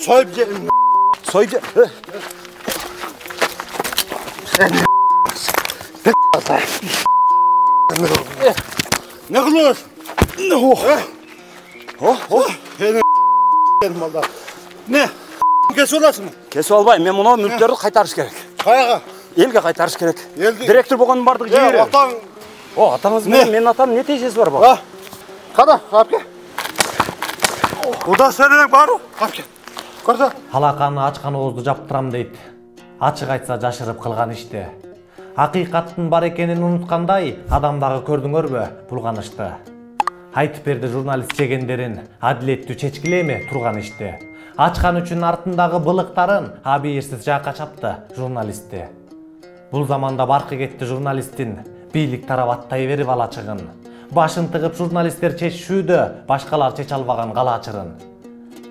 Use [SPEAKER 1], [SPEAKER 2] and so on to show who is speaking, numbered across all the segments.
[SPEAKER 1] Soyup gelin.
[SPEAKER 2] Soydu.
[SPEAKER 1] Ne kılıyorsun? Ne? Kes olasın mı?
[SPEAKER 2] Kesip albayım. Men bunu mülklerdi qaytarış керек.
[SPEAKER 1] Kayağa?
[SPEAKER 2] Elge qaytarış керек.
[SPEAKER 1] Elge.
[SPEAKER 2] Direktör болғанның бардығы жібері.
[SPEAKER 1] Атаң.
[SPEAKER 2] О, атаңыз менің атам не тежесі бар бұл?
[SPEAKER 1] Ha? Kada, kapke. Burada senin var mı? Kapke. Көрсө.
[SPEAKER 3] Алаканы ачкан оозду жаптырам дейт. Ачык айтса жашырып кылган ишти. Акыйкаттын бар экенин унуткандай, адамдагы көрдүңөрбү булганышты. Айтып берди журналист жегендерин, адилеттүү чечкилеме турган ишти. Ачкан үчүн артындагы былыктарын абийирсиз жакка чапты журналистти. Бул заманда баркы кетти журналисттин, бийлик тарап аттай берип алачыгын. Башын тыгып журналисттер чечишүүдө, башкалар чече албаган калачырын.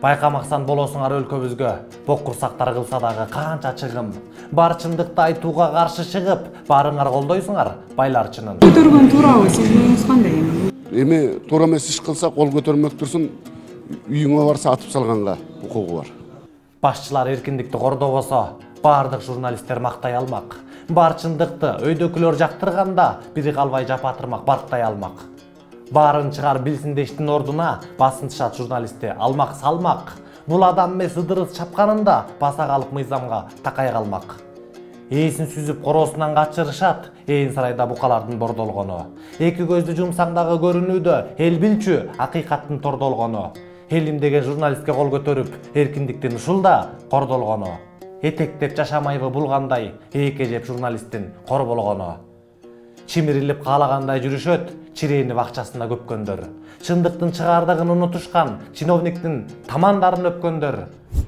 [SPEAKER 3] Байкамаксан болосуңар өлкөбүзгө, бок курсактар кылса дагы канча чыгым. Бар чындыкты айтууга каршы чыгып, барыңар колдойсуңар байларчынын.
[SPEAKER 4] Көтөргөн туурабы, сиздин оюңуз кандай эми?
[SPEAKER 5] Эми туура эмес иш кылса кол көтөрмөк турсун, үйүңө барса атып салганга укугу бар.
[SPEAKER 3] Башчылар эркиндикти кордобосо, бардык журналисттер мактай алмак. Бар чындыкты өйдөкүлөр жактырганда, бири калбай жапатырмак, барктай алмак. Барын чыгар билсин дештин ордуна басынтышат журналистти алмак салмак. Бул адам эмес ыдырыс чапканында баса калып мыйзамга такай калмак. Ээсин сүзүп коросунан качырышат, ээн сарайда букалардын бордолгону. Эки көздү жумсаңдагы көрүнүүдө эл билчү акыйкаттын тордолгону. Элим деген журналистке кол көтөрүп, эркиндиктин ушулда кордолгону. Этектеп жашамайбы булгандай, эке жеп журналисттин кор болгону. Чимирилип каалагандай жүрүшөт, чирээни бакчасында көпкөндөр. Чындыктын чыгардыгын унутушкан, чиновниктин тамандарын өпкөндөр.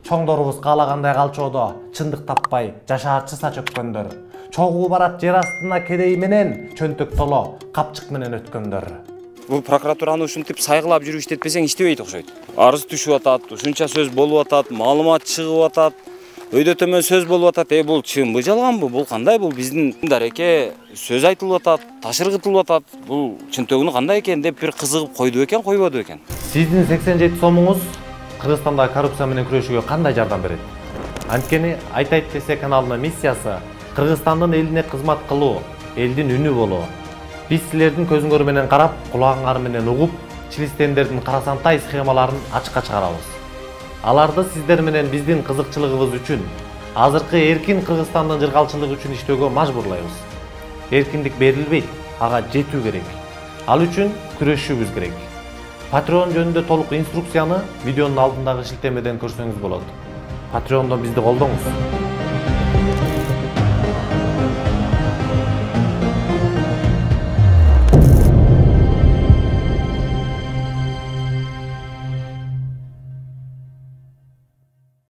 [SPEAKER 3] Чоңдорубуз каалагандай калчоодо, чындык таппай жашаачыса чөккөндөр. Чогуу барат жер астына керей менен, чөнтөк толо капчык менен өткөндөр.
[SPEAKER 6] Бул прокуратураны ушинтип сайгылап жүрүп иштетпесең иштебейт окшойт. Арыз түшүп атат, ушунча сөз болуп атат, маалымат чыгып атат. Өйдө төмөн сөз болуп атат. Бул чынбы, жалганбы? Бул кандай? Бул биздин дареке сөз айтылып атат, ташыргытылып атат. Бул чынтөгүнү кандай экен деп бир кызыгып койду экен, койбоду экен.
[SPEAKER 3] Сиздин 87 сомуңуз Кыргызстанда коррупция менен күрөшүүгө кандай жардам берет? Анткени Айтайт десе каналынын миссиясы Кыргызстандын элине кызмат кылуу, элдин үнү болуу. Биз силердин көзүңөр менен карап, кулагыңар менен угуп, чилистендердин карасантай схемаларын ачыкка чыгарабыз. Аларды сиздер менен биздин кызыкчылыгыбыз үчүн, азыркы эркин Кыргызстандын жыргалчылыгы үчүн иштөөгө мажбурлайбыз. Эркиндик берилбейт, ага жетүү керек. Ал үчүн күрөшүүбүз керек. Patreon жөнүндө толук инструкцияны видеонун алдындагы шилтемеден көрсөңүз болот. Patreon'дон бизди колдоңуз.